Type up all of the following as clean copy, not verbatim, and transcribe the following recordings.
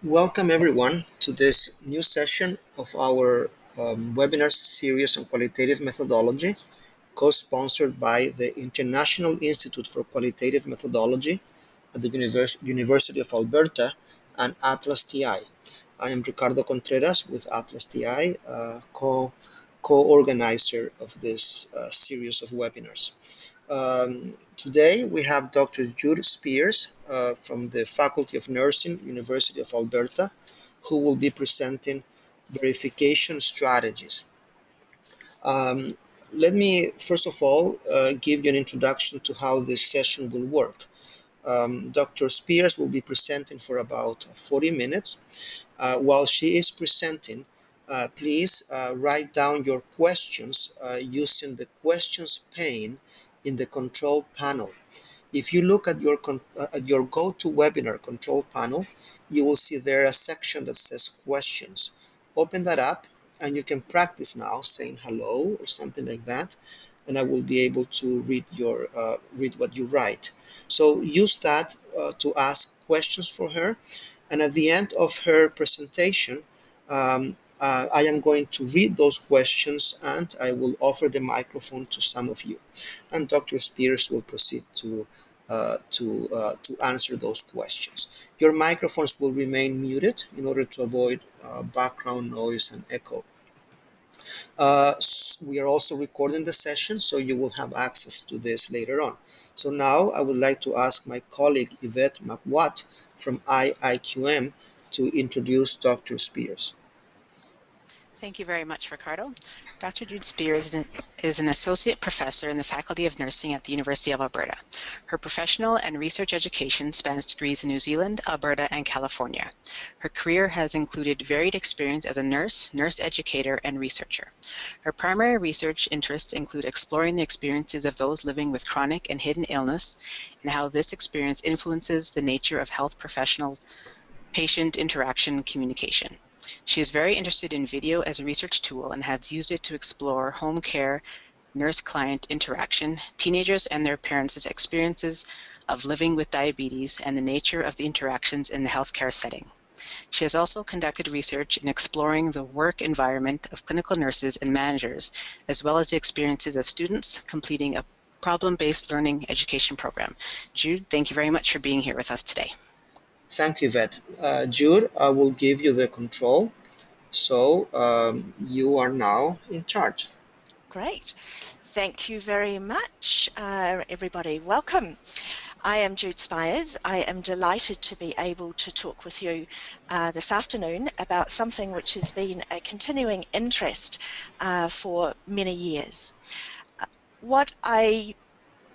Welcome everyone to this new session of our webinar series on qualitative methodology, co-sponsored by the International Institute for Qualitative Methodology at the University of Alberta and ATLAS.ti. I am Ricardo Contreras with ATLAS.ti, co-organizer of this series of webinars. Today we have Dr. Jude Spiers from the Faculty of Nursing, University of Alberta, who will be presenting verification strategies. Um, Let me first of all give you an introduction to how this session will work. Dr. Spiers will be presenting for about 40 minutes. While she is presenting, please write down your questions using the questions pane in the control panel. If you look at your GoToWebinar control panel, you will see there a section that says questions. Open that up and you can practice now saying hello or something like that, and I will be able to read what you write. So use that to ask questions for her, and at the end of her presentation, I am going to read those questions and I will offer the microphone to some of you, and Dr. Spiers will proceed to answer those questions. Your microphones will remain muted in order to avoid background noise and echo. We are also recording the session, so you will have access to this later on. So now I would like to ask my colleague Yvette McWatt from IIQM to introduce Dr. Spiers. Thank you very much, Ricardo. Dr. Jude Spiers is an associate professor in the Faculty of Nursing at the University of Alberta. Her professional and research education spans degrees in New Zealand, Alberta, and California. Her career has included varied experience as a nurse, nurse educator, and researcher. Her primary research interests include exploring the experiences of those living with chronic and hidden illness and how this experience influences the nature of health professionals' patient interaction communication. She is very interested in video as a research tool and has used it to explore home care, nurse-client interaction, teenagers and their parents' experiences of living with diabetes, and the nature of the interactions in the healthcare setting. She has also conducted research in exploring the work environment of clinical nurses and managers, as well as the experiences of students completing a problem-based learning education program. Jude, thank you very much for being here with us today. Thank you, Yvette. Jude, I will give you the control. So you are now in charge. Great. Thank you very much, everybody. Welcome. I am Jude Spiers. I am delighted to be able to talk with you this afternoon about something which has been a continuing interest for many years. What I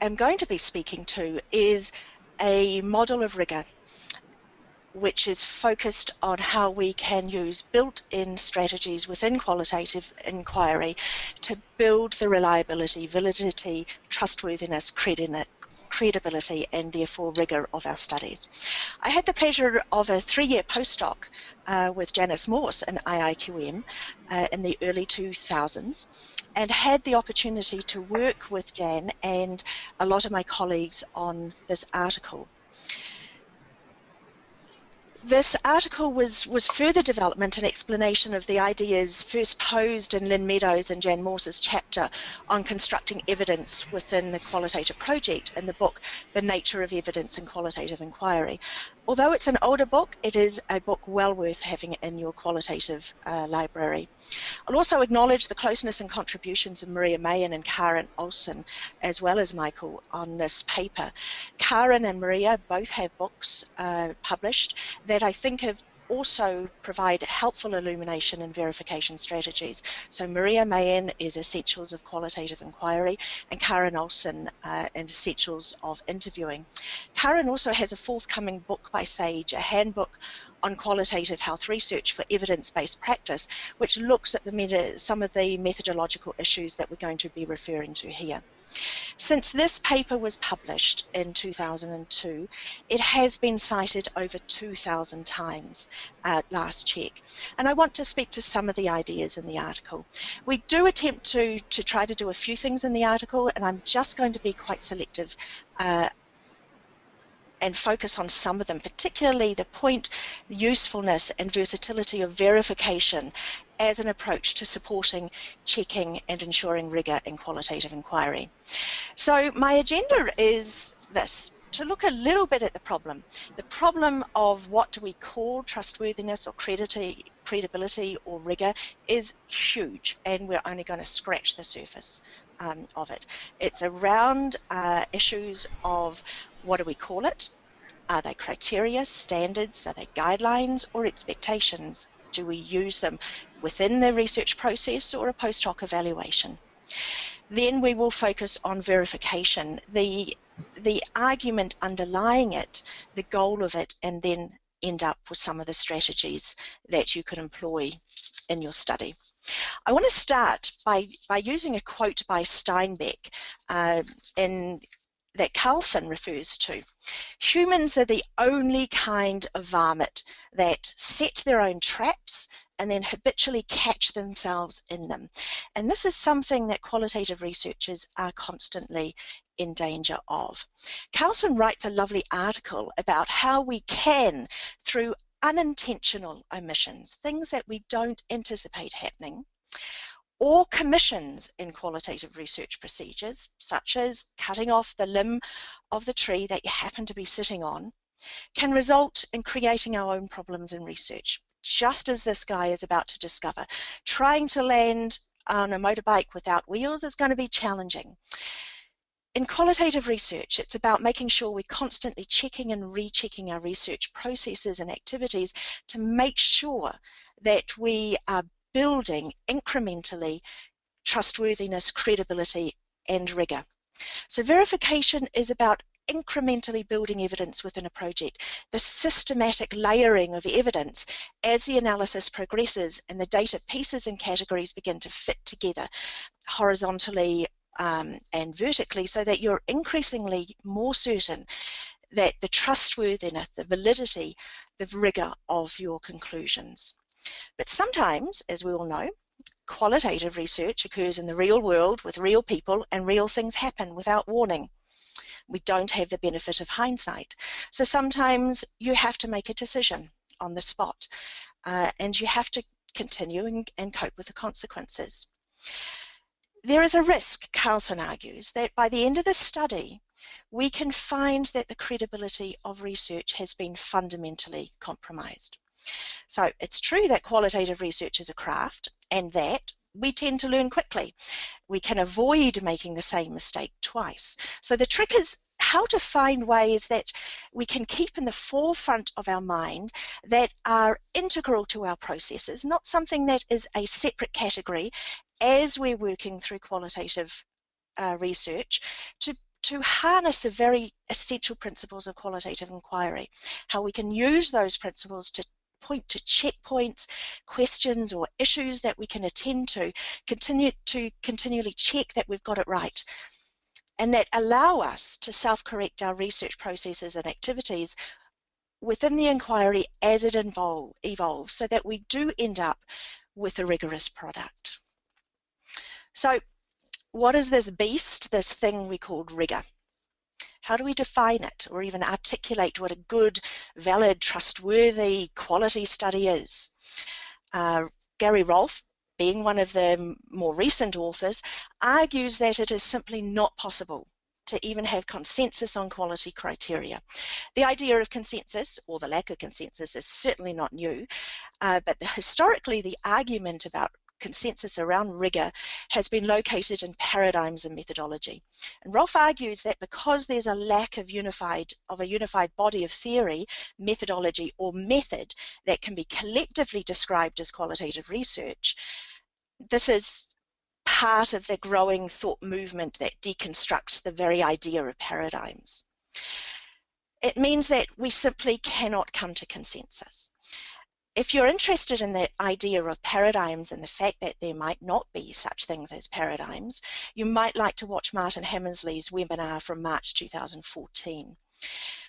am going to be speaking to is a model of rigor which is focused on how we can use built-in strategies within qualitative inquiry to build the reliability, validity, trustworthiness, credibility, and therefore rigor of our studies. I had the pleasure of a 3-year postdoc with Janice Morse in IIQM in the early 2000s, and had the opportunity to work with Jan and a lot of my colleagues on this article. This article was further development and explanation of the ideas first posed in Lynn Meadows and Jan Morse's chapter on constructing evidence within the qualitative project in the book, The Nature of Evidence in Qualitative Inquiry. Although it's an older book, it is a book well worth having in your qualitative library. I'll also acknowledge the closeness and contributions of Maria Mayan and Karen Olson, as well as Michael, on this paper. Karen and Maria both have books published that I think have also provide helpful illumination and verification strategies. So Maria Mayan is Essentials of Qualitative Inquiry, and Karen Olson in Essentials of Interviewing. Karen also has a forthcoming book by Sage, a handbook on qualitative health research for evidence-based practice, which looks at some of the methodological issues that we're going to be referring to here. Since this paper was published in 2002, it has been cited over 2,000 times at last check. And I want to speak to some of the ideas in the article. We do attempt to try to do a few things in the article, and I'm just going to be quite selective and focus on some of them, particularly the point, the usefulness and versatility of verification as an approach to supporting, checking and ensuring rigour in qualitative inquiry. So my agenda is this: to look a little bit at the problem of what do we call trustworthiness or credibility or rigour is huge, and we're only going to scratch the surface of it. It's around issues of what do we call it? Are they criteria, standards, are they guidelines or expectations? Do we use them within the research process or a post hoc evaluation? Then we will focus on verification, the argument underlying it, the goal of it, and then end up with some of the strategies that you could employ in your study. I want to start by using a quote by Steinbeck that Carlson refers to. Humans are the only kind of varmint that set their own traps and then habitually catch themselves in them. And this is something that qualitative researchers are constantly in danger of. Carlson writes a lovely article about how we can, through unintentional omissions, things that we don't anticipate happening, or commissions in qualitative research procedures, such as cutting off the limb of the tree that you happen to be sitting on, can result in creating our own problems in research, just as this guy is about to discover. Trying to land on a motorbike without wheels is going to be challenging. In qualitative research, it's about making sure we're constantly checking and rechecking our research processes and activities to make sure that we are building incrementally trustworthiness, credibility, and rigour. So verification is about incrementally building evidence within a project, the systematic layering of evidence as the analysis progresses and the data pieces and categories begin to fit together horizontally and vertically, so that you're increasingly more certain that the trustworthiness, the validity, the rigour of your conclusions. But sometimes, as we all know, qualitative research occurs in the real world with real people, and real things happen without warning. We don't have the benefit of hindsight. So sometimes you have to make a decision on the spot, and you have to continue and cope with the consequences. There is a risk, Carlson argues, that by the end of the study, we can find that the credibility of research has been fundamentally compromised. So it's true that qualitative research is a craft, and that we tend to learn quickly. We can avoid making the same mistake twice. So the trick is how to find ways that we can keep in the forefront of our mind that are integral to our processes, not something that is a separate category as we're working through qualitative research, to harness the very essential principles of qualitative inquiry, how we can use those principles to point to checkpoints, questions or issues that we can attend to continually check that we've got it right, and that allow us to self-correct our research processes and activities within the inquiry as it evolves, so that we do end up with a rigorous product. So what is this beast, this thing we call rigour? How do we define it, or even articulate what a good, valid, trustworthy quality study is? Gary Rolfe, being one of the more recent authors, argues that it is simply not possible to even have consensus on quality criteria. The idea of consensus, or the lack of consensus, is certainly not new, but historically the argument about consensus around rigour has been located in paradigms and methodology. And Rolfe argues that because there's a lack of a unified body of theory, methodology, or method that can be collectively described as qualitative research, this is part of the growing thought movement that deconstructs the very idea of paradigms. It means that we simply cannot come to consensus. If you're interested in the idea of paradigms and the fact that there might not be such things as paradigms, you might like to watch Martin Hammersley's webinar from March 2014.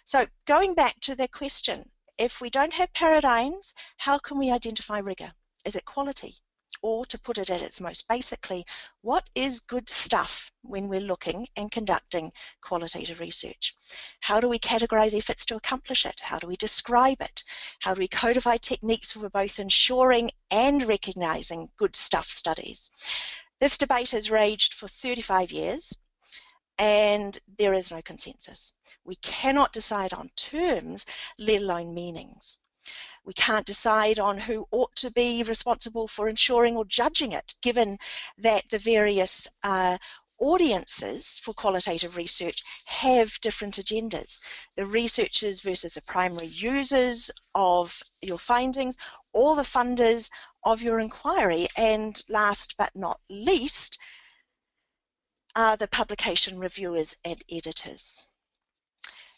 So going back to the question, if we don't have paradigms, how can we identify rigour? Is it quality? Or to put it at its most basically, what is good stuff when we're looking and conducting qualitative research? How do we categorize efforts to accomplish it? How do we describe it? How do we codify techniques for both ensuring and recognizing good stuff studies? This debate has raged for 35 years and there is no consensus. We cannot decide on terms, let alone meanings. We can't decide on who ought to be responsible for ensuring or judging it, given that the various audiences for qualitative research have different agendas. The researchers versus the primary users of your findings, or the funders of your inquiry, and last but not least, are the publication reviewers and editors.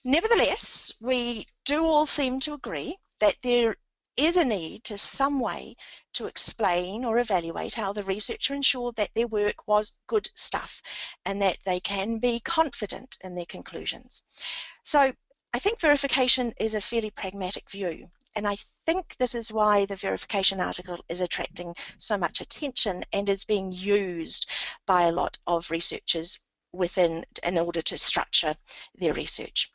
Nevertheless, we do all seem to agree that there is a need to some way to explain or evaluate how the researcher ensured that their work was good stuff and that they can be confident in their conclusions. So I think verification is a fairly pragmatic view, and I think this is why the verification article is attracting so much attention and is being used by a lot of researchers in order to structure their research.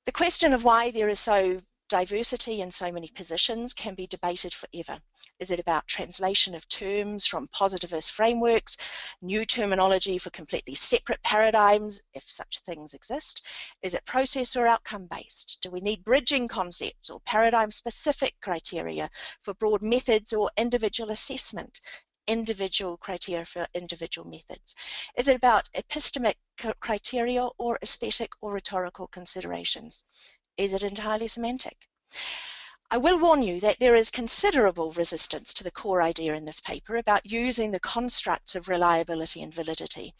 The question of why there is so diversity in so many positions can be debated forever. Is it about translation of terms from positivist frameworks, new terminology for completely separate paradigms, if such things exist? Is it process or outcome based? Do we need bridging concepts or paradigm specific criteria for broad methods or individual assessment? Individual criteria for individual methods? Is it about epistemic criteria or aesthetic or rhetorical considerations? Is it entirely semantic? I will warn you that there is considerable resistance to the core idea in this paper about using the constructs of reliability and validity.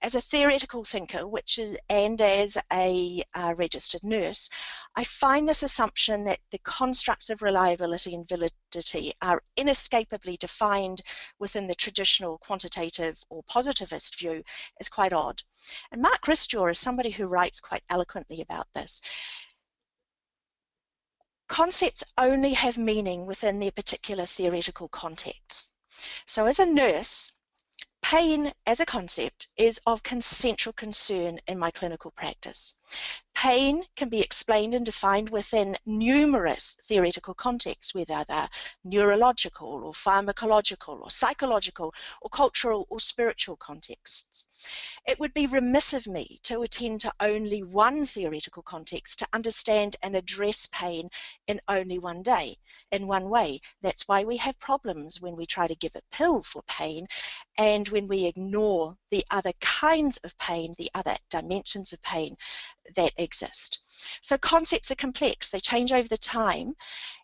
As a theoretical thinker, and as a registered nurse, I find this assumption that the constructs of reliability and validity are inescapably defined within the traditional quantitative or positivist view is quite odd. And Mark Ristjaw is somebody who writes quite eloquently about this. Concepts only have meaning within their particular theoretical contexts. So as a nurse, pain as a concept is of central concern in my clinical practice. Pain can be explained and defined within numerous theoretical contexts, whether they're neurological or pharmacological or psychological or cultural or spiritual contexts. It would be remiss of me to attend to only one theoretical context to understand and address pain in only one way. That's why we have problems when we try to give a pill for pain and when we ignore the other kinds of pain, the other dimensions of pain that exist. So concepts are complex, they change over the time,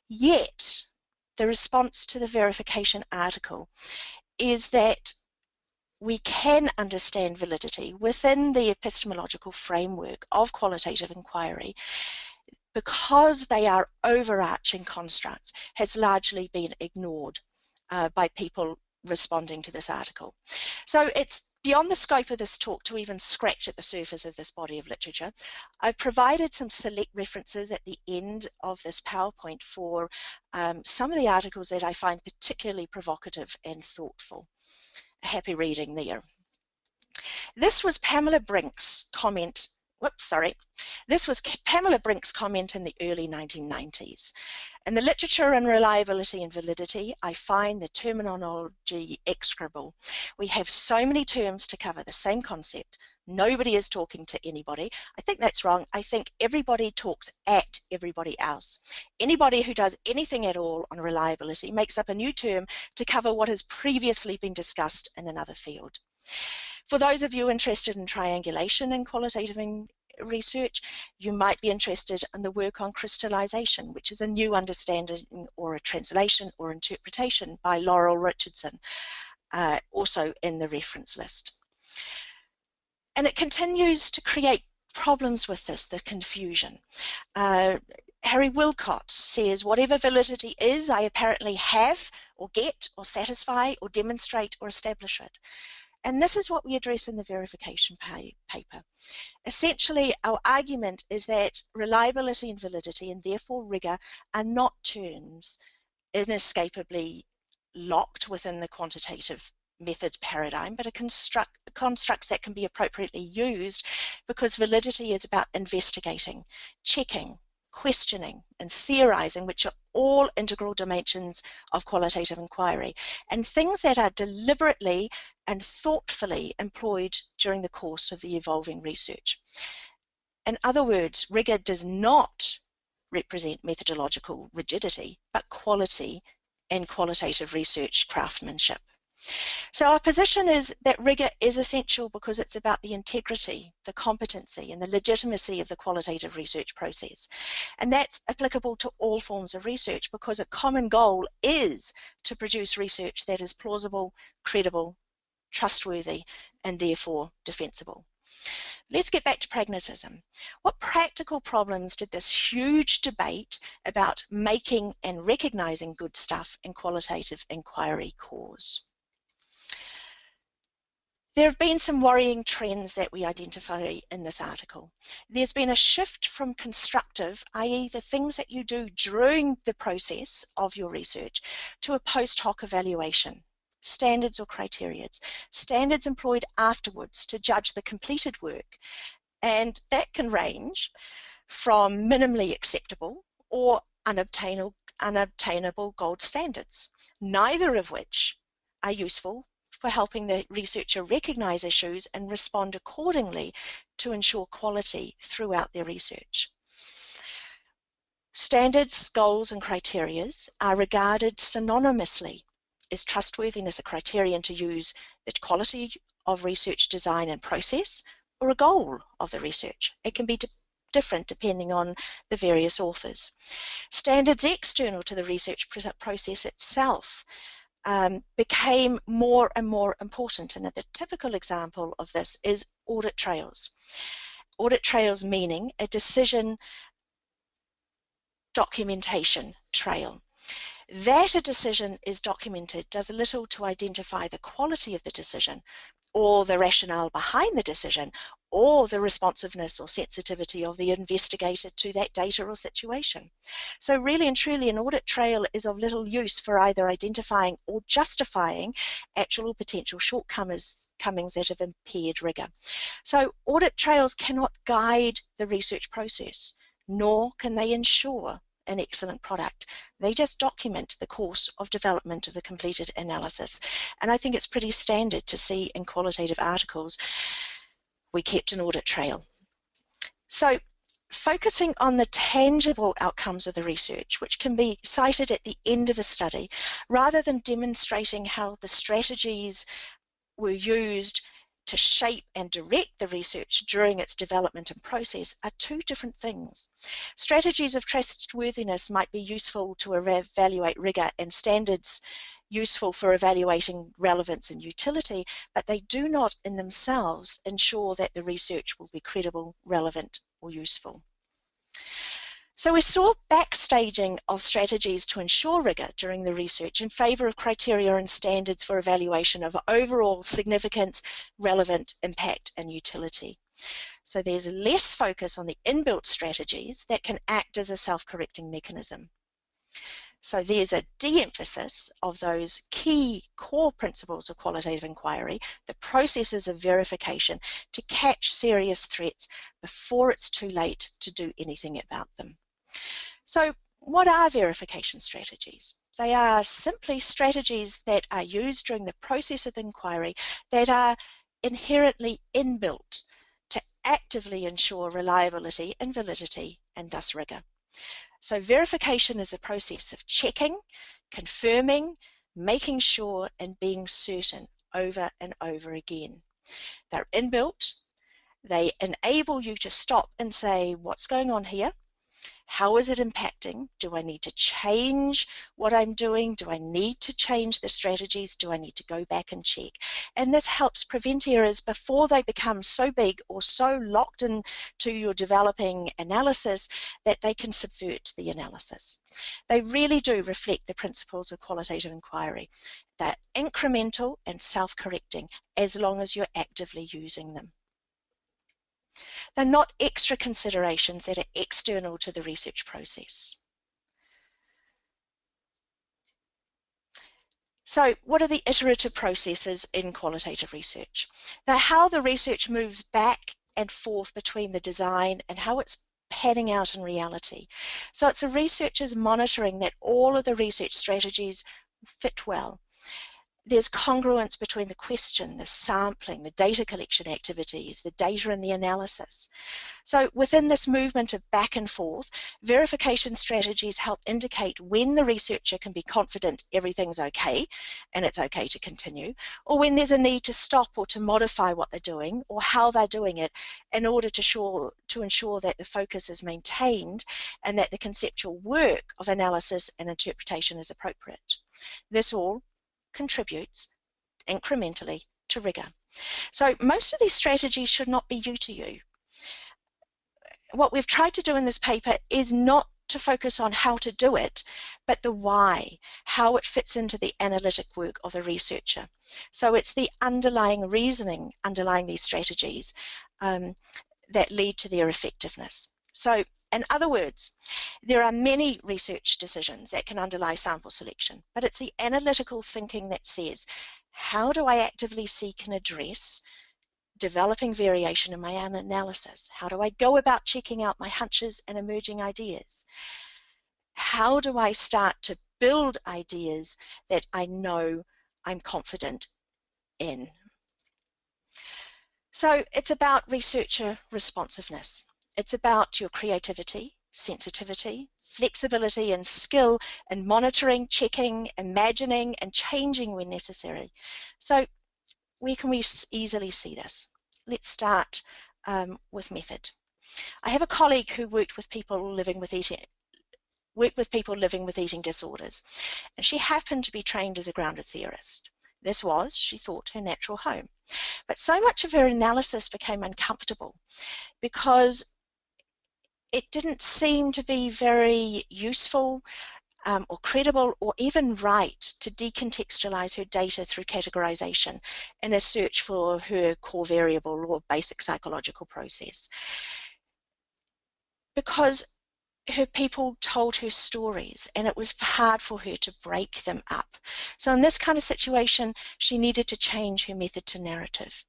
yet the response to the verification article is that we can understand validity within the epistemological framework of qualitative inquiry because they are overarching constructs has largely been ignored by people responding to this article. So it's beyond the scope of this talk to even scratch at the surface of this body of literature. I've provided some select references at the end of this PowerPoint for some of the articles that I find particularly provocative and thoughtful. Happy reading there. This was Pamela Brink's comment. This was Pamela Brink's comment in the early 1990s. In the literature on reliability and validity, I find the terminology execrable. We have so many terms to cover the same concept. Nobody is talking to anybody. I think that's wrong. I think everybody talks at everybody else. Anybody who does anything at all on reliability makes up a new term to cover what has previously been discussed in another field. For those of you interested in triangulation in qualitative research, you might be interested in the work on crystallization, which is a new understanding or a translation or interpretation by Laurel Richardson, also in the reference list. And it continues to create problems with this, the confusion. Harry Wilcott says, whatever validity is, I apparently have or get or satisfy or demonstrate or establish it. And this is what we address in the verification paper. Essentially, our argument is that reliability and validity, and therefore rigor, are not terms inescapably locked within the quantitative method paradigm, but constructs that can be appropriately used, because validity is about investigating, checking, questioning, and theorizing, which are all integral dimensions of qualitative inquiry, and things that are deliberately and thoughtfully employed during the course of the evolving research. In other words, rigor does not represent methodological rigidity, but quality and qualitative research craftsmanship. So our position is that rigor is essential because it's about the integrity, the competency, and the legitimacy of the qualitative research process. And that's applicable to all forms of research, because a common goal is to produce research that is plausible, credible, trustworthy, and therefore defensible. Let's get back to pragmatism. What practical problems did this huge debate about making and recognizing good stuff in qualitative inquiry cause? There have been some worrying trends that we identify in this article. There's been a shift from constructive, i.e. the things that you do during the process of your research, to a post hoc evaluation, standards or criteria. Standards employed afterwards to judge the completed work, and that can range from minimally acceptable or unobtainable gold standards, neither of which are useful for helping the researcher recognize issues and respond accordingly to ensure quality throughout their research. Standards, goals, and criteria are regarded synonymously. Is trustworthiness a criterion to use the quality of research design and process, or a goal of the research? It can be different depending on the various authors. Standards external to the research process itself became more and more important, and the typical example of this is audit trails. Audit trails meaning a decision documentation trail. That a decision is documented does little to identify the quality of the decision, or the rationale behind the decision, or the responsiveness or sensitivity of the investigator to that data or situation. So really and truly, an audit trail is of little use for either identifying or justifying actual or potential shortcomings that have impaired rigor. So audit trails cannot guide the research process, nor can they ensure an excellent product. They just document the course of development of the completed analysis. And I think it's pretty standard to see in qualitative articles, we kept an audit trail. So focusing on the tangible outcomes of the research, which can be cited at the end of a study, rather than demonstrating how the strategies were used to shape and direct the research during its development and process, are two different things. Strategies of trustworthiness might be useful to evaluate rigor, and standards useful for evaluating relevance and utility, but they do not in themselves ensure that the research will be credible, relevant, or useful. So we saw backstaging of strategies to ensure rigor during the research in favour of criteria and standards for evaluation of overall significance, relevant, impact, and utility. So there's less focus on the inbuilt strategies that can act as a self-correcting mechanism. So there's a de-emphasis of those key core principles of qualitative inquiry, the processes of verification, to catch serious threats before it's too late to do anything about them. So what are verification strategies? They are simply strategies that are used during the process of the inquiry that are inherently inbuilt to actively ensure reliability and validity, and thus rigor. So verification is a process of checking, confirming, making sure, and being certain over and over again. They're inbuilt. They enable you to stop and say, what's going on here? How is it impacting? Do I need to change what I'm doing? Do I need to change the strategies? Do I need to go back and check? And this helps prevent errors before they become so big or so locked into your developing analysis that they can subvert the analysis. They really do reflect the principles of qualitative inquiry. They're incremental and self-correcting as long as you're actively using them. They're not extra considerations that are external to the research process. So what are the iterative processes in qualitative research? They're how the research moves back and forth between the design and how it's panning out in reality. So it's the researchers monitoring that all of the research strategies fit well. There's congruence between the question, the sampling, the data collection activities, the data and the analysis. So within this movement of back and forth, verification strategies help indicate when the researcher can be confident everything's okay and it's okay to continue, or when there's a need to stop or to modify what they're doing or how they're doing it in order to ensure that the focus is maintained and that the conceptual work of analysis and interpretation is appropriate. This all contributes incrementally to rigor. So most of these strategies should not be new to you. What we've tried to do in this paper is not to focus on how to do it, but the why, how it fits into the analytic work of the researcher. So it's the underlying reasoning underlying these strategies that lead to their effectiveness. So in other words, there are many research decisions that can underlie sample selection, but it's the analytical thinking that says, how do I actively seek and address developing variation in my analysis? How do I go about checking out my hunches and emerging ideas? How do I start to build ideas that I know I'm confident in? So it's about researcher responsiveness. It's about your creativity, sensitivity, flexibility and skill in monitoring, checking, imagining and changing when necessary. So where can we easily see this? Let's start with method. I have a colleague who worked with people living with eating disorders, and she happened to be trained as a grounded theorist. This was, she thought, her natural home. But so much of her analysis became uncomfortable because it didn't seem to be very useful or credible or even right to decontextualize her data through categorization in a search for her core variable or basic psychological process. Because her people told her stories and it was hard for her to break them up. So in this kind of situation, she needed to change her method to narrative.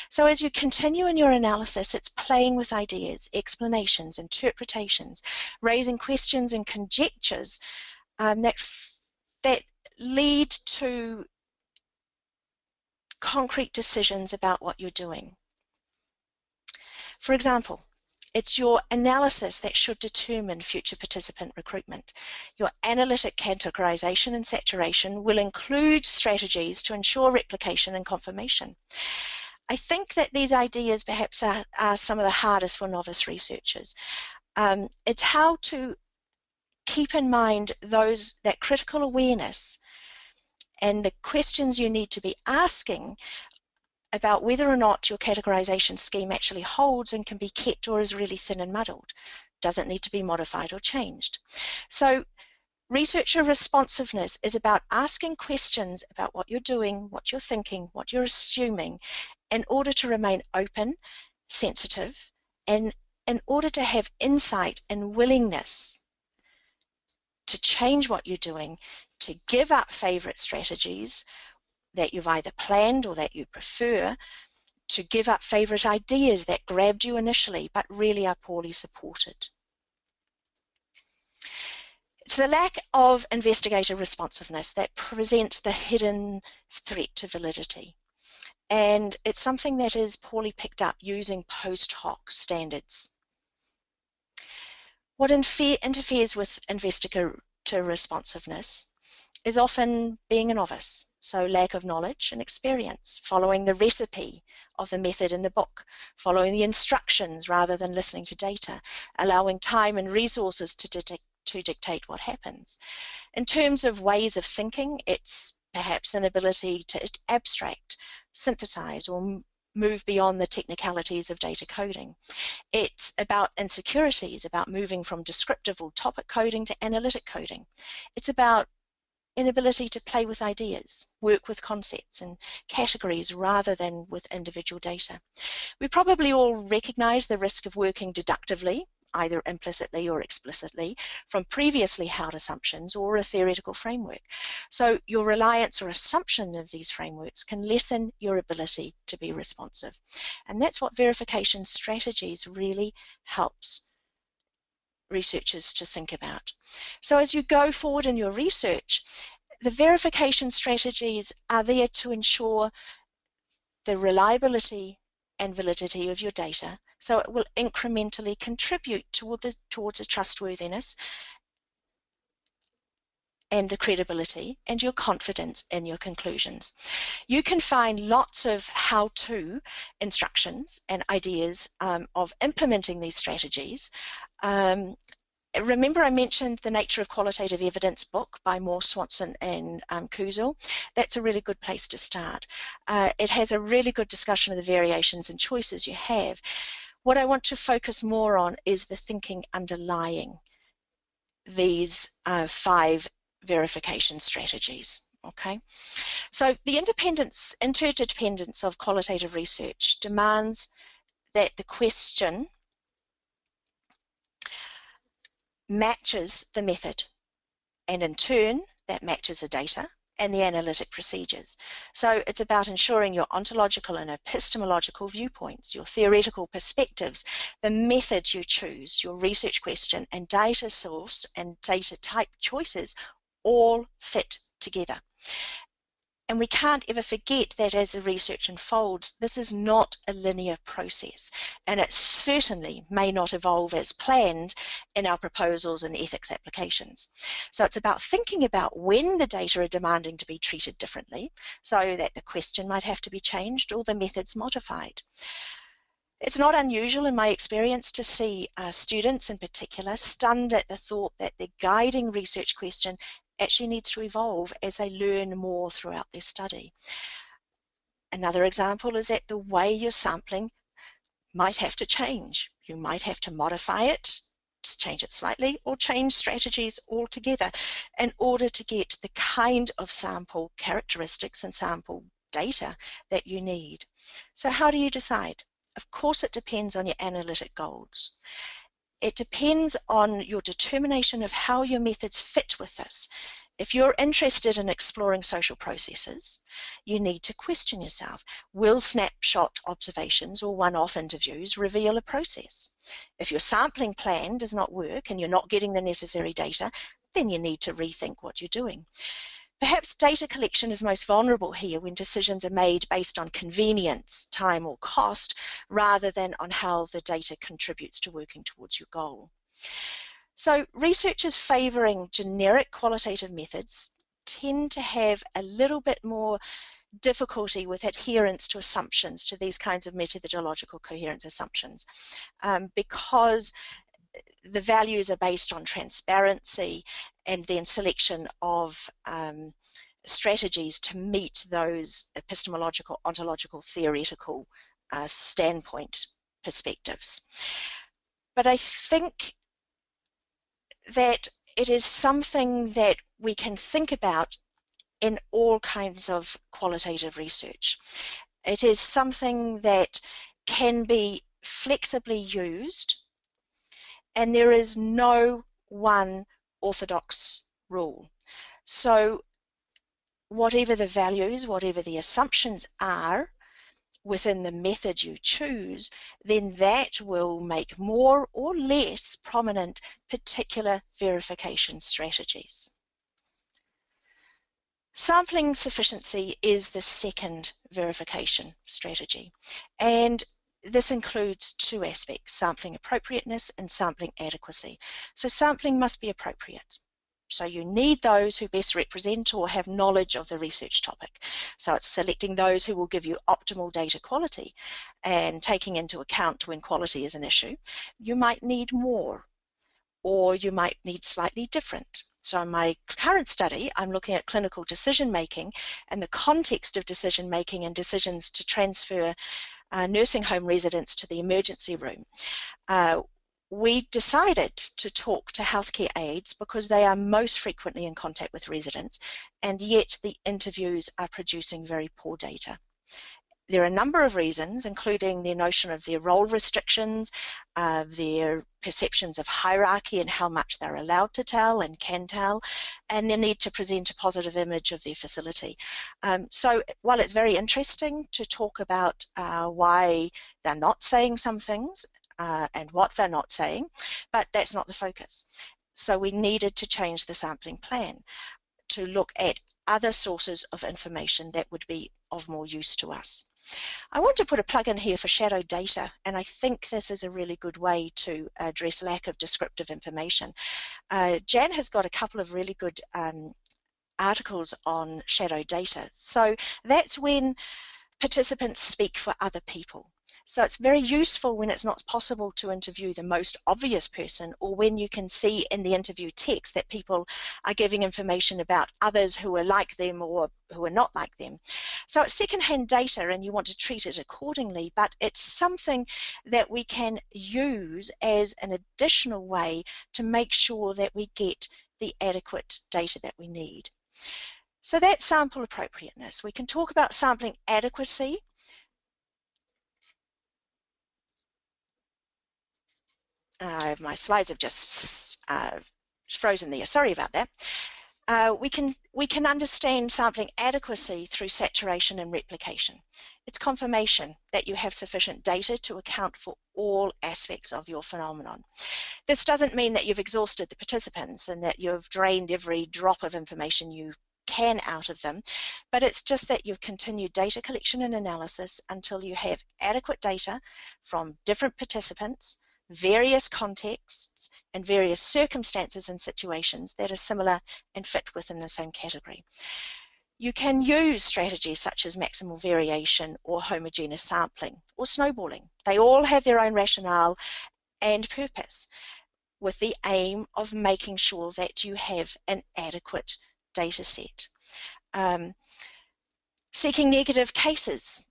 So as you continue in your analysis, it's playing with ideas, explanations, interpretations, raising questions and conjectures that lead to concrete decisions about what you're doing. For example, it's your analysis that should determine future participant recruitment. Your analytic categorization and saturation will include strategies to ensure replication and confirmation. I think that these ideas perhaps are some of the hardest for novice researchers. It's how to keep in mind that critical awareness and the questions you need to be asking about whether or not your categorization scheme actually holds and can be kept or is really thin and muddled. Doesn't need to be modified or changed. So researcher responsiveness is about asking questions about what you're doing, what you're thinking, what you're assuming, in order to remain open, sensitive, and in order to have insight and willingness to change what you're doing, to give up favorite strategies that you've either planned or that you prefer, to give up favorite ideas that grabbed you initially but really are poorly supported. It's the lack of investigator responsiveness that presents the hidden threat to validity. And it's something that is poorly picked up using post hoc standards. What interferes with investigator responsiveness is often being a novice, so lack of knowledge and experience, following the recipe of the method in the book, following the instructions rather than listening to data, allowing time and resources to dictate what happens. In terms of ways of thinking, it's perhaps an ability to abstract, synthesize, or move beyond the technicalities of data coding. It's about insecurities, about moving from descriptive or topic coding to analytic coding. It's about inability to play with ideas, work with concepts and categories rather than with individual data. We probably all recognize the risk of working deductively either implicitly or explicitly, from previously held assumptions or a theoretical framework. So your reliance or assumption of these frameworks can lessen your ability to be responsive. And that's what verification strategies really helps researchers to think about. So as you go forward in your research, the verification strategies are there to ensure the reliability and validity of your data, so it will incrementally contribute towards the trustworthiness and the credibility and your confidence in your conclusions. You can find lots of how-to instructions and ideas of implementing these strategies. Remember I mentioned the Nature of Qualitative Evidence book by Morse, Olson and Spiers? That's a really good place to start. It has a really good discussion of the variations and choices you have. What I want to focus more on is the thinking underlying these 5 verification strategies. Okay, so the interdependence of qualitative research demands that the question matches the method, and in turn that matches the data and the analytic procedures. So it's about ensuring your ontological and epistemological viewpoints, your theoretical perspectives, the method you choose, your research question and data source and data type choices all fit together. And we can't ever forget that as the research unfolds, this is not a linear process, and it certainly may not evolve as planned in our proposals and ethics applications. So it's about thinking about when the data are demanding to be treated differently, so that the question might have to be changed or the methods modified. It's not unusual in my experience to see students in particular stunned at the thought that the guiding research question actually needs to evolve as they learn more throughout their study. Another example is that the way you're sampling might have to change. You might have to modify it, change it slightly, or change strategies altogether in order to get the kind of sample characteristics and sample data that you need. So how do you decide? Of course, it depends on your analytic goals. It depends on your determination of how your methods fit with this. If you're interested in exploring social processes, you need to question yourself. Will snapshot observations or one-off interviews reveal a process? If your sampling plan does not work and you're not getting the necessary data, then you need to rethink what you're doing. Perhaps data collection is most vulnerable here when decisions are made based on convenience, time or cost, rather than on how the data contributes to working towards your goal. So researchers favouring generic qualitative methods tend to have a little bit more difficulty with adherence to assumptions, to these kinds of methodological coherence assumptions, because the values are based on transparency and then selection of strategies to meet those epistemological, ontological, theoretical standpoint perspectives. But I think that it is something that we can think about in all kinds of qualitative research. It is something that can be flexibly used, and there is no one orthodox rule. So whatever the values, whatever the assumptions are within the method you choose, then that will make more or less prominent particular verification strategies. Sampling sufficiency is the second verification strategy, and this includes 2 aspects: sampling appropriateness and sampling adequacy. So sampling must be appropriate. So you need those who best represent or have knowledge of the research topic. So it's selecting those who will give you optimal data quality, and taking into account when quality is an issue, you might need more, or you might need slightly different. So in my current study, I'm looking at clinical decision making and the context of decision making and decisions to transfer nursing home residents to the emergency room. We decided to talk to healthcare aides because they are most frequently in contact with residents, and yet the interviews are producing very poor data. There are a number of reasons, including the notion of their role restrictions, their perceptions of hierarchy and how much they're allowed to tell and can tell, and their need to present a positive image of their facility. So while it's very interesting to talk about why they're not saying some things and what they're not saying, but that's not the focus. So we needed to change the sampling plan to look at other sources of information that would be of more use to us. I want to put a plug in here for shadow data, and I think this is a really good way to address lack of descriptive information. Jan has got a couple of really good articles on shadow data. So that's when participants speak for other people. So it's very useful when it's not possible to interview the most obvious person, or when you can see in the interview text that people are giving information about others who are like them or who are not like them. So it's secondhand data and you want to treat it accordingly, but it's something that we can use as an additional way to make sure that we get the adequate data that we need. So that's sample appropriateness. We can talk about sampling adequacy. My slides have just frozen there. Sorry about that. We can understand sampling adequacy through saturation and replication. It's confirmation that you have sufficient data to account for all aspects of your phenomenon. This doesn't mean that you've exhausted the participants and that you've drained every drop of information you can out of them, but it's just that you've continued data collection and analysis until you have adequate data from different participants, various contexts, and various circumstances and situations that are similar and fit within the same category. You can use strategies such as maximal variation or homogeneous sampling or snowballing. They all have their own rationale and purpose, with the aim of making sure that you have an adequate data set. Seeking negative cases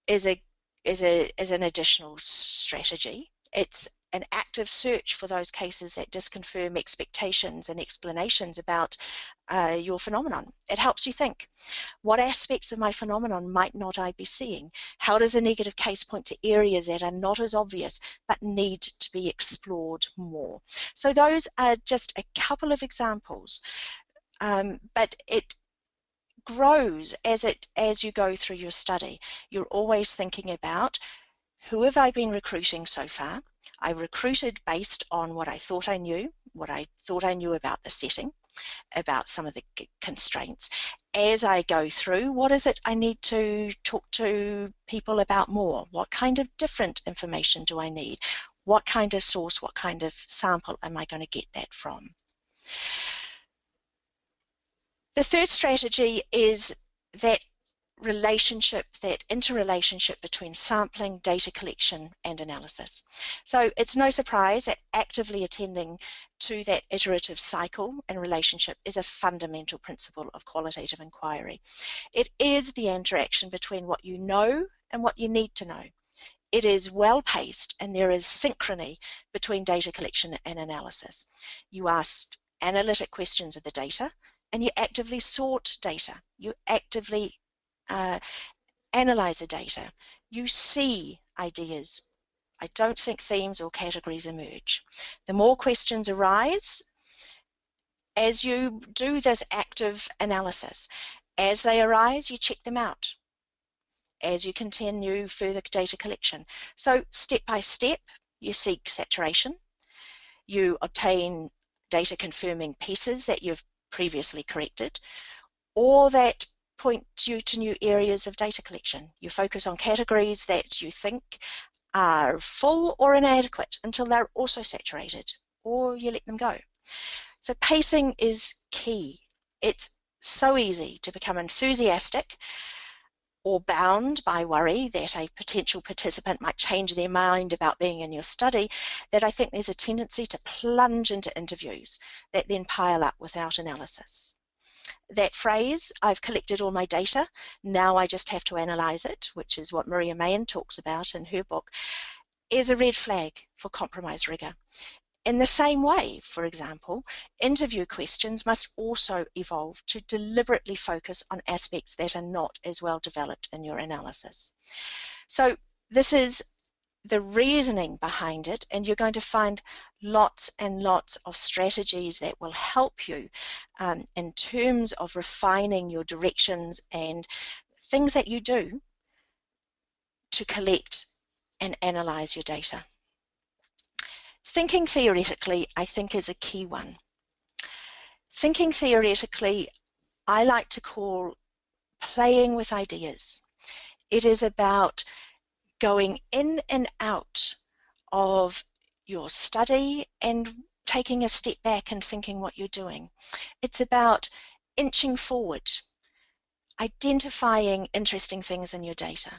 is an additional strategy. It's an active search for those cases that disconfirm expectations and explanations about your phenomenon. It helps you think, what aspects of my phenomenon might not I be seeing? How does a negative case point to areas that are not as obvious but need to be explored more? So those are just a couple of examples, but it grows as you go through your study. You're always thinking about, who have I been recruiting so far? I recruited based on what I thought I knew about the setting, about some of the constraints. As I go through, what is it I need to talk to people about more? What kind of different information do I need? What kind of source, what kind of sample am I going to get that from? The third strategy is that interrelationship between sampling, data collection, and analysis. So it's no surprise that actively attending to that iterative cycle and relationship is a fundamental principle of qualitative inquiry. It is the interaction between what you know and what you need to know. It is well-paced and there is synchrony between data collection and analysis. You ask analytic questions of the data and you actively sort data. You actively analyze the data. You see ideas. I don't think themes or categories emerge. The more questions arise as you do this active analysis. As they arise, you check them out as you continue further data collection. So step by step, you seek saturation. You obtain data confirming pieces that you've previously corrected, or that point you to new areas of data collection. You focus on categories that you think are full or inadequate until they're also saturated, or you let them go. So pacing is key. It's so easy to become enthusiastic or bound by worry that a potential participant might change their mind about being in your study, that I think there's a tendency to plunge into interviews that then pile up without analysis. That phrase, I've collected all my data, now I just have to analyze it, which is what Mayan talks about in her book, is a red flag for compromised rigor. In the same way, for example, interview questions must also evolve to deliberately focus on aspects that are not as well developed in your analysis. So this is the reasoning behind it, and you're going to find lots and lots of strategies that will help you in terms of refining your directions and things that you do to collect and analyze your data. Thinking theoretically, I think, is a key one. Thinking theoretically, I like to call playing with ideas. It is about going in and out of your study and taking a step back and thinking what you're doing. It's about inching forward, identifying interesting things in your data,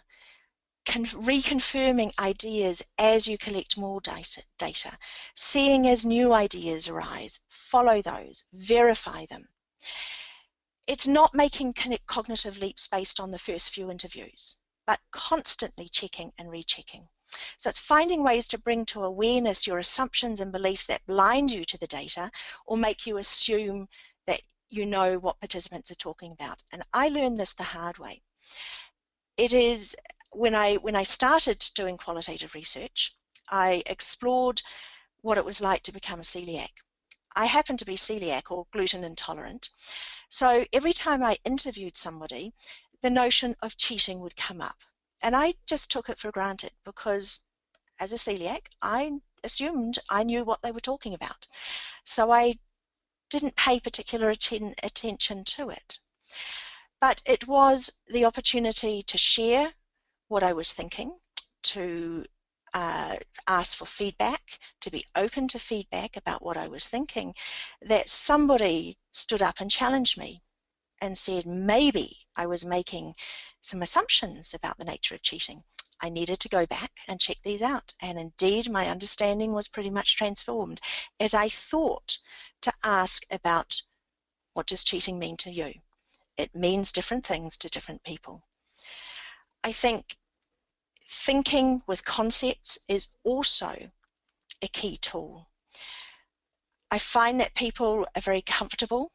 reconfirming ideas as you collect more data, seeing as new ideas arise, follow those, verify them. It's not making cognitive leaps based on the first few interviews, but constantly checking and rechecking. So it's finding ways to bring to awareness your assumptions and beliefs that blind you to the data or make you assume that you know what participants are talking about. And I learned this the hard way. It is when I started doing qualitative research, I explored what it was like to become a celiac. I happen to be celiac or gluten intolerant. So every time I interviewed somebody, the notion of cheating would come up. And I just took it for granted because as a celiac, I assumed I knew what they were talking about. So I didn't pay particular attention to it. But it was the opportunity to share what I was thinking, to ask for feedback, to be open to feedback about what I was thinking, that somebody stood up and challenged me and said maybe I was making some assumptions about the nature of cheating. I needed to go back and check these out, and indeed my understanding was pretty much transformed as I thought to ask about what does cheating mean to you? It means different things to different people. I think thinking with concepts is also a key tool. I find that people are very comfortable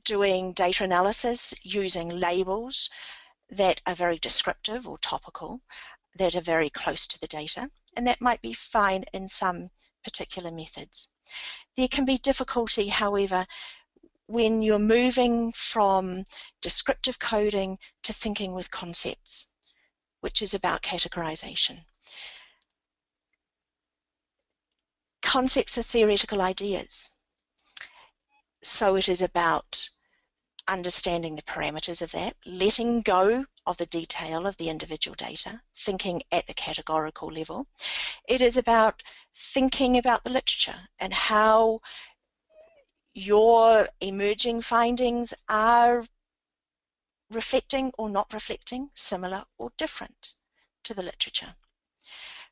doing data analysis using labels that are very descriptive or topical, that are very close to the data, and that might be fine in some particular methods. There can be difficulty, however, when you're moving from descriptive coding to thinking with concepts, which is about categorization. Concepts are theoretical ideas. So it is about understanding the parameters of that, letting go of the detail of the individual data, thinking at the categorical level. It is about thinking about the literature and how your emerging findings are reflecting or not reflecting, similar or different to the literature.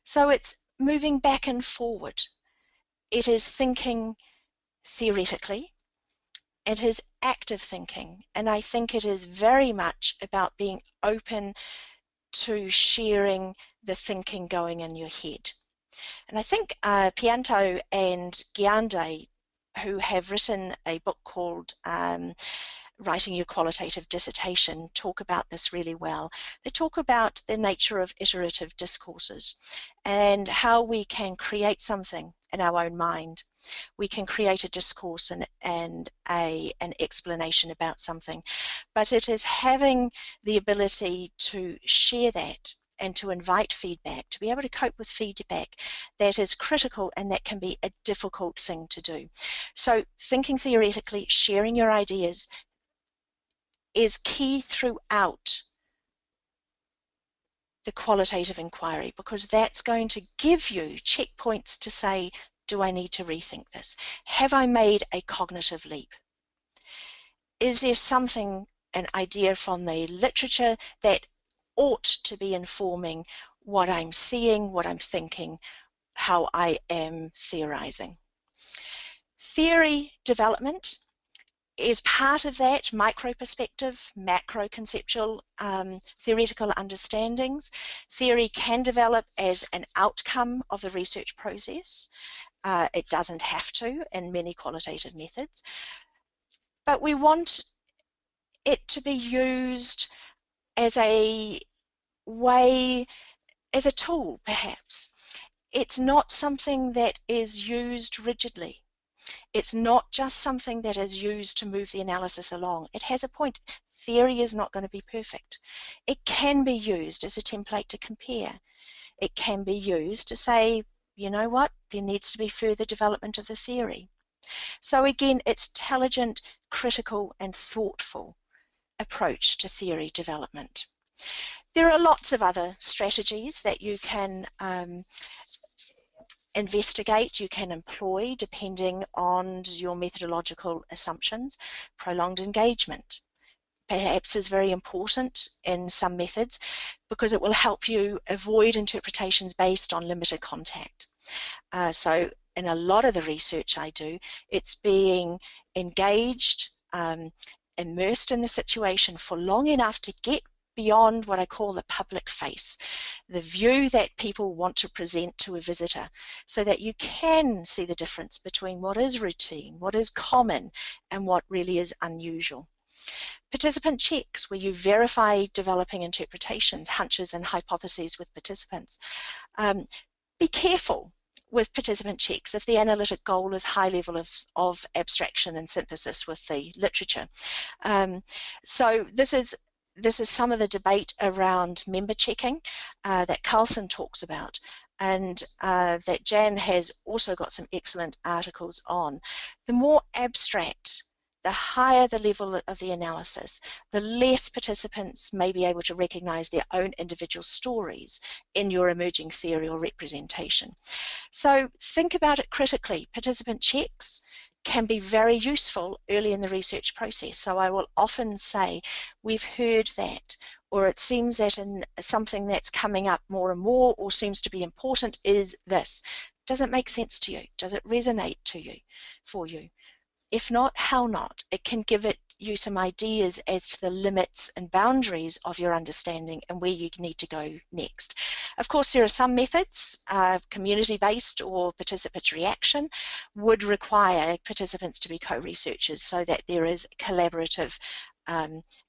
So it's moving back and forward. It is thinking theoretically. It is active thinking, and I think it is very much about being open to sharing the thinking going in your head. And I think Pianto and Gyande, who have written a book called Writing Your Qualitative Dissertation, talk about this really well. They talk about the nature of iterative discourses and how we can create something in our own mind. We can create a discourse and an explanation about something, but it is having the ability to share that and to invite feedback, to be able to cope with feedback that is critical, and that can be a difficult thing to do. So thinking theoretically, sharing your ideas is key throughout the qualitative inquiry, because that's going to give you checkpoints to say, do I need to rethink this? Have I made a cognitive leap? Is there something, an idea from the literature that ought to be informing what I'm seeing, what I'm thinking, how I am theorizing? Theory development is part of that micro perspective, macro conceptual theoretical understandings. Theory can develop as an outcome of the research process. It doesn't have to in many qualitative methods, but we want it to be used as a way, as a tool perhaps. It's not something that is used rigidly. It's not just something that is used to move the analysis along. It has a point. Theory is not going to be perfect. It can be used as a template to compare. It can be used to say, you know what, there needs to be further development of the theory. So again, it's intelligent, critical, and thoughtful approach to theory development. There are lots of other strategies that you can investigate, you can employ depending on your methodological assumptions. Prolonged engagement perhaps is very important in some methods because it will help you avoid interpretations based on limited contact. So in a lot of the research I do, it's being engaged, immersed in the situation for long enough to get beyond what I call the public face, the view that people want to present to a visitor, so that you can see the difference between what is routine, what is common, and what really is unusual. Participant checks, where you verify developing interpretations, hunches, and hypotheses with participants. Be careful with participant checks if the analytic goal is high level of abstraction and synthesis with the literature. So this is some of the debate around member checking that Carlson talks about, and that Jan has also got some excellent articles on. The more abstract, the higher the level of the analysis, the less participants may be able to recognize their own individual stories in your emerging theory or representation. So think about it critically. Participant checks can be very useful early in the research process. So I will often say, we've heard that, or it seems that in something that's coming up more and more or seems to be important is this. Does it make sense to you? Does it resonate to you, for you? If not, how not? It can give you some ideas as to the limits and boundaries of your understanding and where you need to go next. Of course, there are some methods, community-based or participatory action, would require participants to be co-researchers so that there is collaborative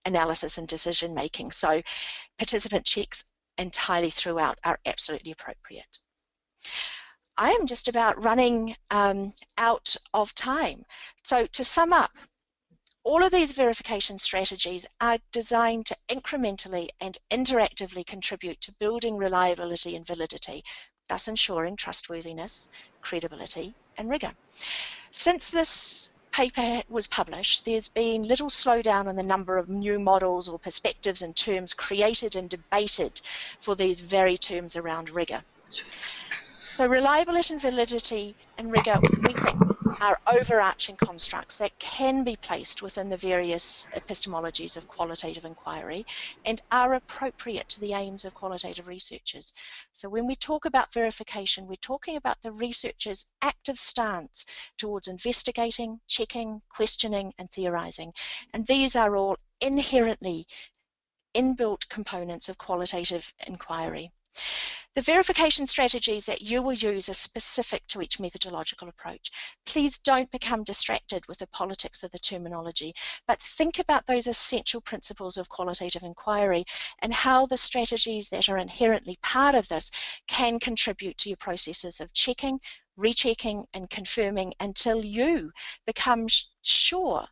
analysis and decision-making. So participant checks entirely throughout are absolutely appropriate. I am just about running out of time. So to sum up, all of these verification strategies are designed to incrementally and interactively contribute to building reliability and validity, thus ensuring trustworthiness, credibility, and rigor. Since this paper was published, there's been little slowdown in the number of new models or perspectives and terms created and debated for these very terms around rigor. So reliability and validity and rigor, we think, are overarching constructs that can be placed within the various epistemologies of qualitative inquiry and are appropriate to the aims of qualitative researchers. So when we talk about verification, we're talking about the researcher's active stance towards investigating, checking, questioning, and theorizing. And these are all inherently inbuilt components of qualitative inquiry. The verification strategies that you will use are specific to each methodological approach. Please don't become distracted with the politics of the terminology, but think about those essential principles of qualitative inquiry and how the strategies that are inherently part of this can contribute to your processes of checking, rechecking, and confirming until you become sure,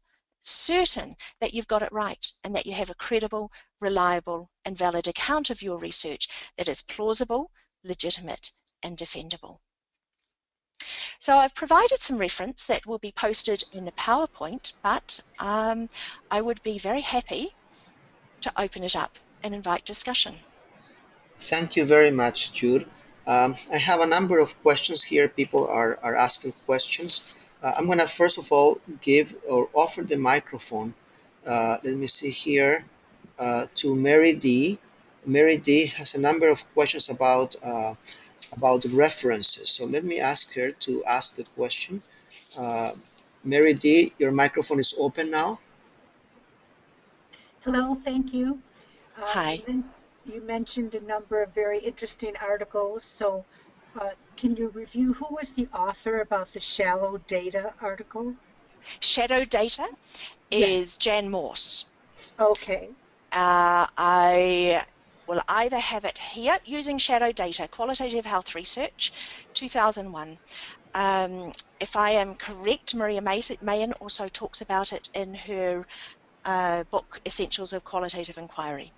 certain that you've got it right and that you have a credible, reliable, and valid account of your research that is plausible, legitimate, and defendable. So I've provided some reference that will be posted in the PowerPoint, but I would be very happy to open it up and invite discussion. Thank you very much, Jude. I have a number of questions here. People are asking questions. I'm going to first of all give or offer the microphone. Let me see here to Mary D. Mary D has a number of questions about references. So let me ask her to ask the question. Mary D, your microphone is open now. Hello, thank you. Hi. You mentioned a number of very interesting articles. So, can you review who was the author about the shallow data article? Shadow data Yes. is Jan Morse. Okay. I will either have it here using shadow data, Qualitative Health Research, 2001. If I am correct, Maria Mayan also talks about it in her book, Essentials of Qualitative Inquiry.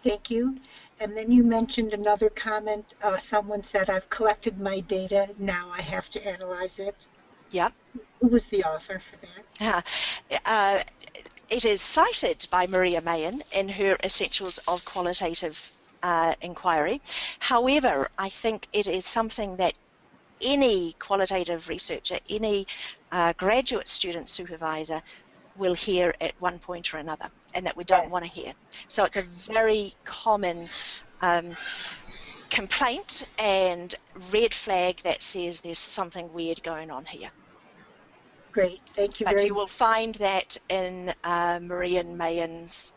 Thank you. And then you mentioned another comment. Someone said, I've collected my data. Now I have to analyze it. Yep. Who was the author for that? It is cited by Maria Mayan in her Essentials of Qualitative Inquiry. However, I think it is something that any qualitative researcher, any graduate student supervisor will hear at one point or another, and that we don't want to hear. So it's a very common complaint and red flag that says there's something weird going on here. Great, thank you But very you will find that in Maria Mayan's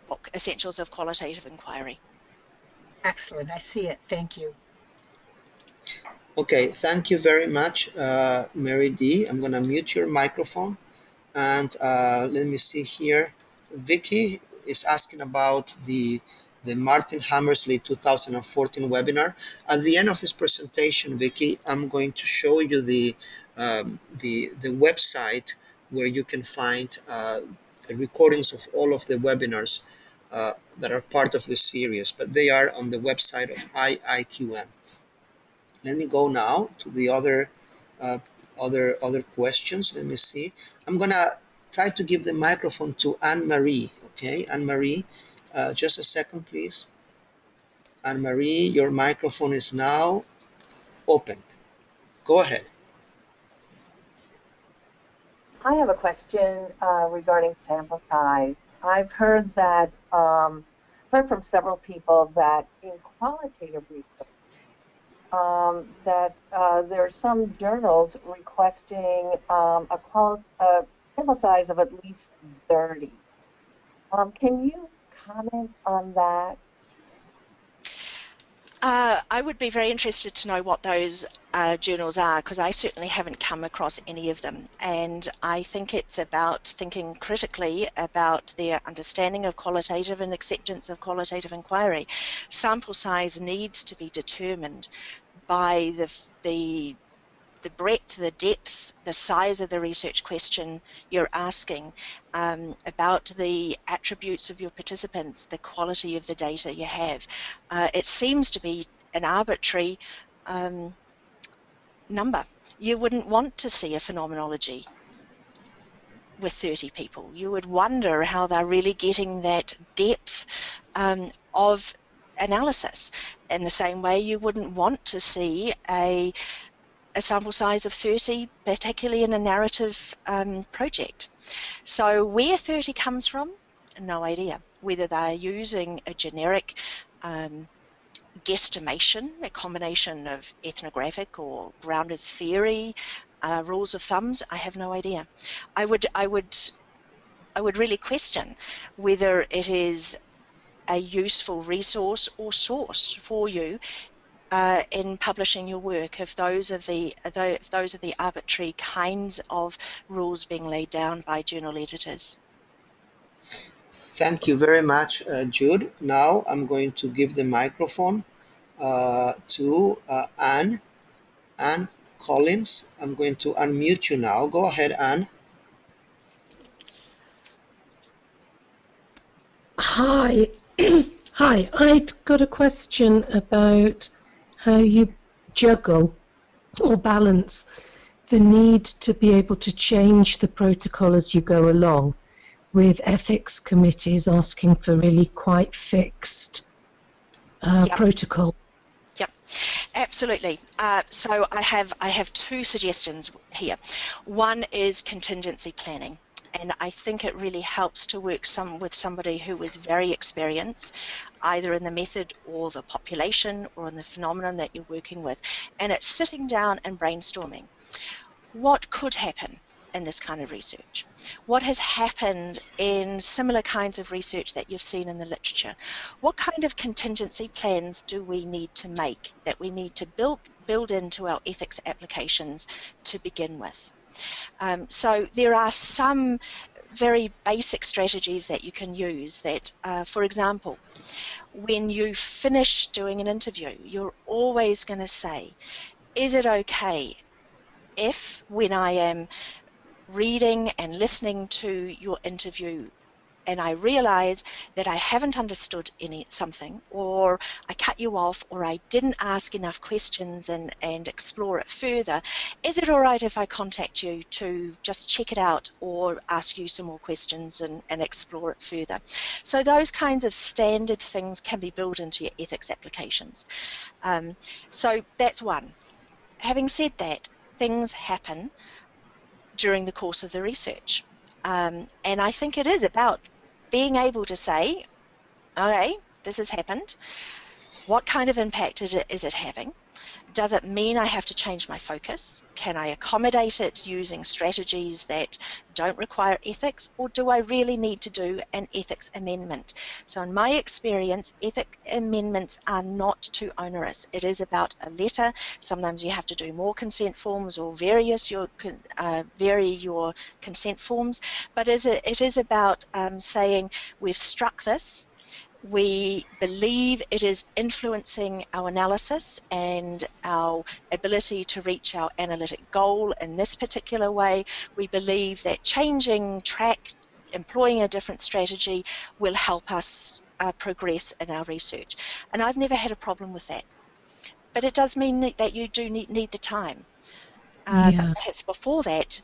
book, Essentials of Qualitative Inquiry. Excellent, I see it. Thank you. Okay, thank you very much, Mary D. I'm going to mute your microphone. And let me see here. Vicky is asking about the Martin Hammersley 2014 webinar. At the end of this presentation, Vicky, I'm going to show you the website where you can find the recordings of all of the webinars that are part of this series, but they are on the website of IIQM. Let me go now to the uh, other questions. Let me see. I'm gonna try to give the microphone to Anne-Marie. Okay, Anne-Marie, just a second, please. Anne-Marie, your microphone is now open. Go ahead. I have a question regarding sample size. I've heard that, heard from several people that in qualitative research, that there are some journals requesting a sample size of at least 30. Can you comment on that? I would be very interested to know what those journals are, because I certainly haven't come across any of them. And I think it's about thinking critically about their understanding of qualitative and acceptance of qualitative inquiry. Sample size needs to be determined by the breadth, the depth, the size of the research question you're asking, about the attributes of your participants, the quality of the data you have. It seems to be an arbitrary number. You wouldn't want to see a phenomenology with 30 people. You would wonder how they're really getting that depth of analysis. In the same way, you wouldn't want to see a sample size of 30, particularly in a narrative project. So where 30 comes from, no idea. Whether they're using a generic guesstimation, a combination of ethnographic or grounded theory, rules of thumbs, I have no idea. I would really question whether it is a useful resource or source for you in publishing your work, if those are the arbitrary kinds of rules being laid down by journal editors. Thank you very much, Jude. Now I'm going to give the microphone to Anne Collins. I'm going to unmute you now. Go ahead, Anne. Hi. Hi, I'd got a question about how you juggle or balance the need to be able to change the protocol as you go along, with ethics committees asking for really quite fixed protocol. Yep, absolutely. So I have two suggestions here. One is contingency planning. And I think it really helps to work with somebody who is very experienced, either in the method or the population or in the phenomenon that you're working with. And it's sitting down and brainstorming. what could happen in this kind of research? What has happened in similar kinds of research that you've seen in the literature? What kind of contingency plans do we need to make, that we need to build into our ethics applications to begin with? So there are some very basic strategies that you can use that, for example, when you finish doing an interview, you're always going to say, is it okay if, when I am reading and listening to your interview and I realize that I haven't understood something, or I cut you off, or I didn't ask enough questions and explore it further, is it all right if I contact you to just check it out or ask you some more questions and explore it further? So those kinds of standard things can be built into your ethics applications. So that's one. Having said that, things happen during the course of the research. And I think it is about being able to say, okay, this has happened. What kind of impact is it having? Does it mean I have to change my focus? Can I accommodate it using strategies that don't require ethics, or do I really need to do an ethics amendment? So in my experience, ethics amendments are not too onerous. It is about a letter. Sometimes you have to do more consent forms or vary your consent forms, but it is about saying we've struck this. We believe it is influencing our analysis and our ability to reach our analytic goal in this particular way. We believe that changing track, employing a different strategy will help us progress in our research. And I've never had a problem with that. But it does mean that you do need the time. But perhaps before that,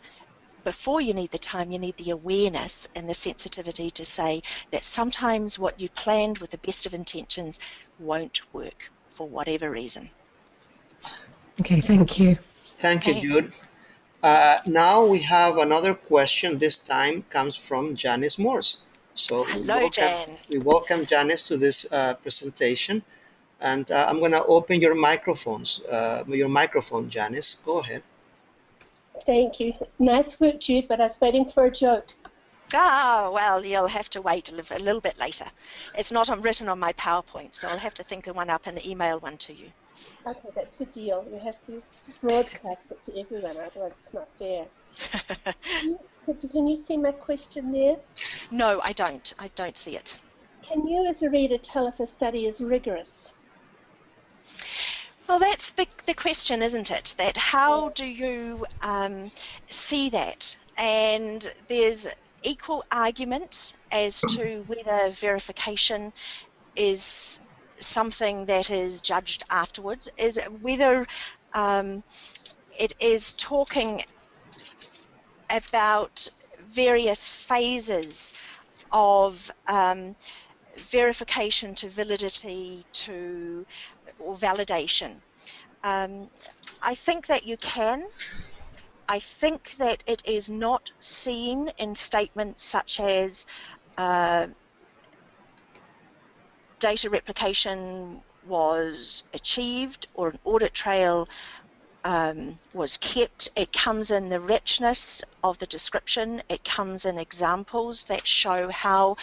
before you need the time, you need the awareness and the sensitivity to say that sometimes what you planned with the best of intentions won't work for whatever reason. Okay, thank you. Thank you, Jude. Now we have another question. This time comes from Janice Morse. So hello, Jan. We welcome Janice to this presentation. And I'm going to open your microphones. Your microphone, Janice. Go ahead. Thank you. Nice work, Jude, but I was waiting for a joke. Ah, well, you'll have to wait a little bit later. It's not written on my PowerPoint, so I'll have to think of one up and email one to you. Okay, that's the deal. You have to broadcast it to everyone, otherwise it's not fair. Can you see my question there? No, I don't. I don't see it. Can you, as a reader, tell if a study is rigorous? Well, that's the question, isn't it? That how do you see that? And there's equal argument as to whether verification is something that is judged afterwards, is whether it is talking about various phases of verification to validity to or validation. I think that you can. I think that it is not seen in statements such as data replication was achieved or an audit trail was kept. It comes in the richness of the description. It comes in examples that show how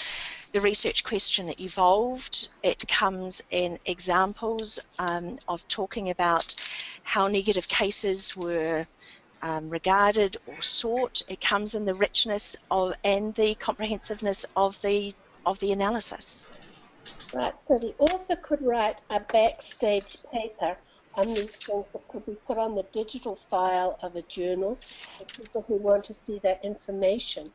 the research question evolved. It comes in examples of talking about how negative cases were regarded or sought. It comes in the richness of and the comprehensiveness of the analysis. Right, so the author could write a backstage paper on these things that could be put on the digital file of a journal for people who want to see that information.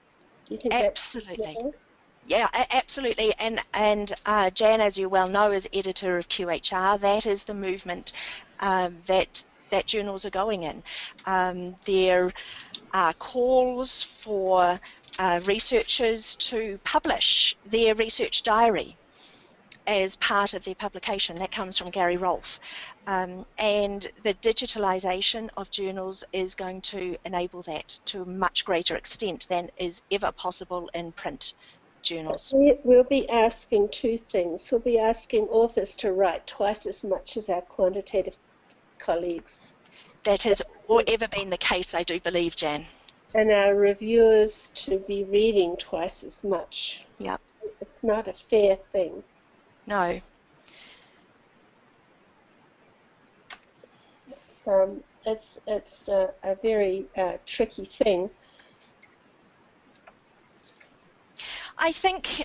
Do you think absolutely? That's yeah, absolutely. And Jan, as you well know, is editor of QHR. That is the movement that journals are going in. There are calls for researchers to publish their research diary as part of their publication. That comes from Gary Rolfe. And the digitalization of journals is going to enable that to a much greater extent than is ever possible in print journals. We'll be asking two things. We'll be asking authors to write twice as much as our quantitative colleagues. That has ever been the case, I do believe, Jan. And our reviewers to be reading twice as much. Yep. It's not a fair thing. No. It's a very tricky thing. I think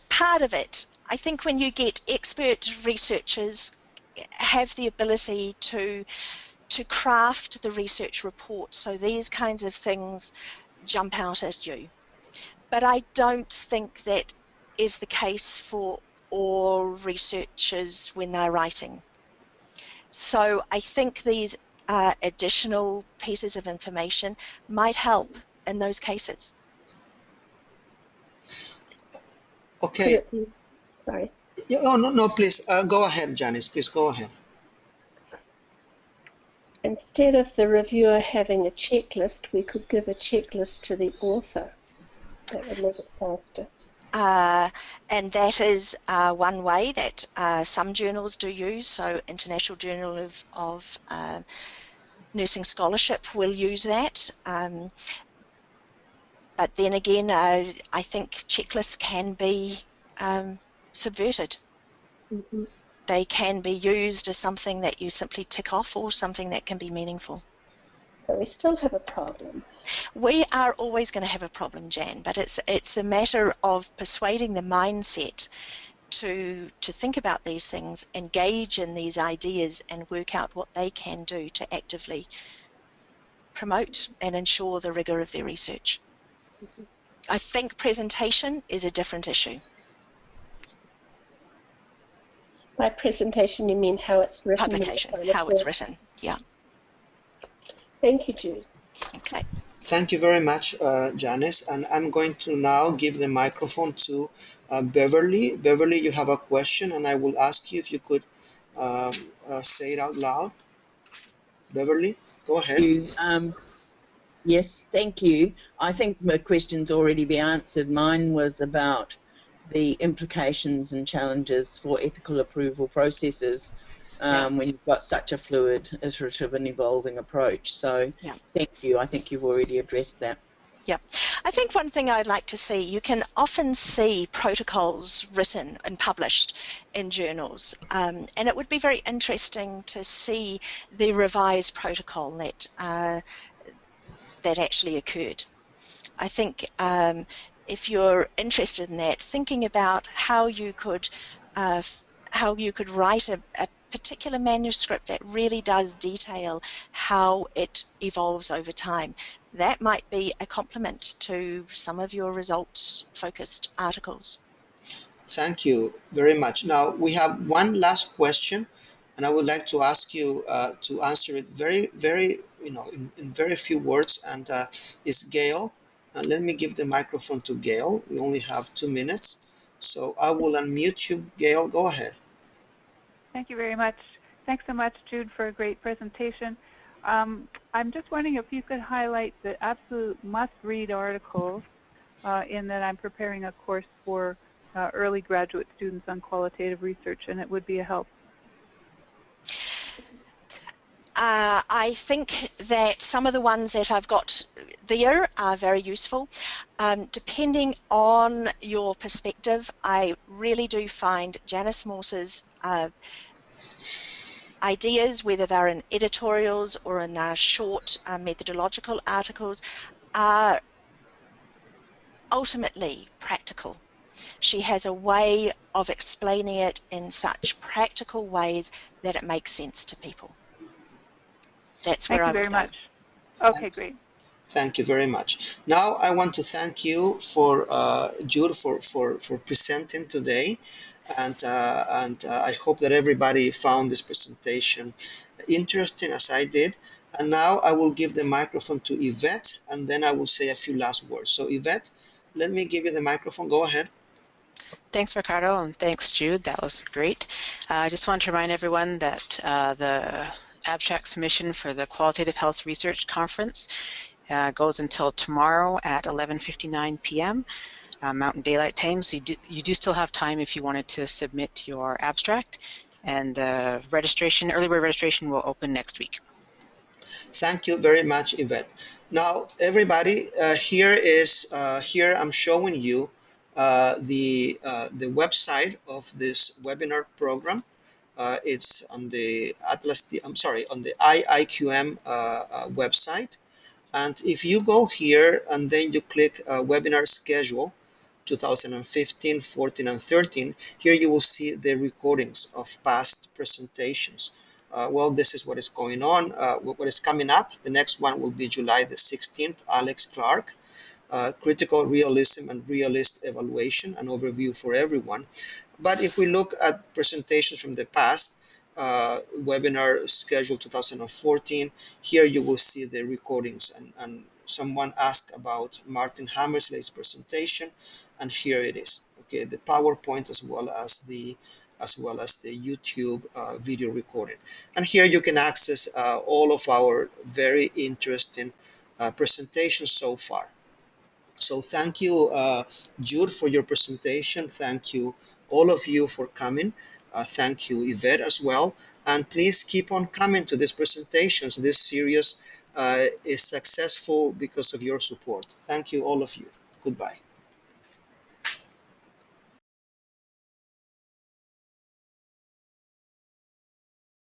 part of it, I think when you get expert researchers have the ability to craft the research report, so these kinds of things jump out at you. But I don't think that is the case for all researchers when they're writing. So I think these additional pieces of information might help in those cases. Okay. Sorry. Oh, no, please go ahead, Janice. Please go ahead. Instead of the reviewer having a checklist, we could give a checklist to the author. That would make it faster. And that is one way that some journals do use. So International Journal of Nursing Scholarship will use that. But then again, I think checklists can be subverted. Mm-hmm. They can be used as something that you simply tick off or something that can be meaningful. So we still have a problem. We are always going to have a problem, Jan, but it's a matter of persuading the mindset to think about these things, engage in these ideas and work out what they can do to actively promote and ensure the rigor of their research. Mm-hmm. I think presentation is a different issue. By presentation, you mean how it's written? Publication, how it's written, yeah. Thank you, Jude. Okay. Thank you very much, Janice. And I'm going to now give the microphone to Beverly. Beverly, you have a question, and I will ask you if you could say it out loud. Beverly, go ahead. Yes, thank you. I think my question's already been answered. Mine was about the implications and challenges for ethical approval processes when you've got such a fluid, iterative and evolving approach. So thank you. I think you've already addressed that. Yeah, I think one thing I'd like to see, you can often see protocols written and published in journals, and it would be very interesting to see the revised protocol that actually occurred. I think if you're interested in that, thinking about how you could write a particular manuscript that really does detail how it evolves over time, that might be a complement to some of your results-focused articles. Thank you very much. Now, we have one last question, and I would like to ask you to answer it very, very, in very few words, and it's Gail. Let me give the microphone to Gail. We only have 2 minutes, so I will unmute you. Gail, go ahead. Thank you very much. Thanks so much, Jude, for a great presentation. I'm just wondering if you could highlight the absolute must-read articles in that I'm preparing a course for early graduate students on qualitative research, and it would be a help. I think that some of the ones that I've got there are very useful. Depending on your perspective, I really do find Janice Morse's ideas, whether they're in editorials or in their short methodological articles, are ultimately practical. She has a way of explaining it in such practical ways that it makes sense to people. That's where I would go. Thank you very much. Okay, great. Thank you very much. Now I want to thank you for Jude for presenting today, and I hope that everybody found this presentation interesting as I did. And now I will give the microphone to Yvette, and then I will say a few last words. So Yvette, let me give you the microphone. Go ahead. Thanks, Ricardo, and thanks, Jude. That was great. I just want to remind everyone that the abstract submission for the Qualitative Health Research Conference goes until tomorrow at 11:59 p.m. Mountain Daylight Time. So you do still have time if you wanted to submit your abstract, and the early bird registration will open next week. Thank you very much, Yvette. Now, everybody, here I'm showing you the website of this webinar program. It's on the on the IIQM website. And if you go here and then you click webinar schedule 2015, 14, and 13, here you will see the recordings of past presentations. Well, this is what is going on, what is coming up. The next one will be July the 16th, Alex Clark. Critical realism and realist evaluation, an overview for everyone. But if we look at presentations from the past, webinar schedule 2014, here you will see the recordings, and someone asked about Martin Hammersley's presentation, and here it is. Okay, the PowerPoint as well as the YouTube video recording. And here you can access all of our very interesting presentations so far. So thank you, Jude, for your presentation. Thank you, all of you, for coming. Thank you, Yvette, as well. And please keep on coming to these presentations. This series is successful because of your support. Thank you, all of you. Goodbye.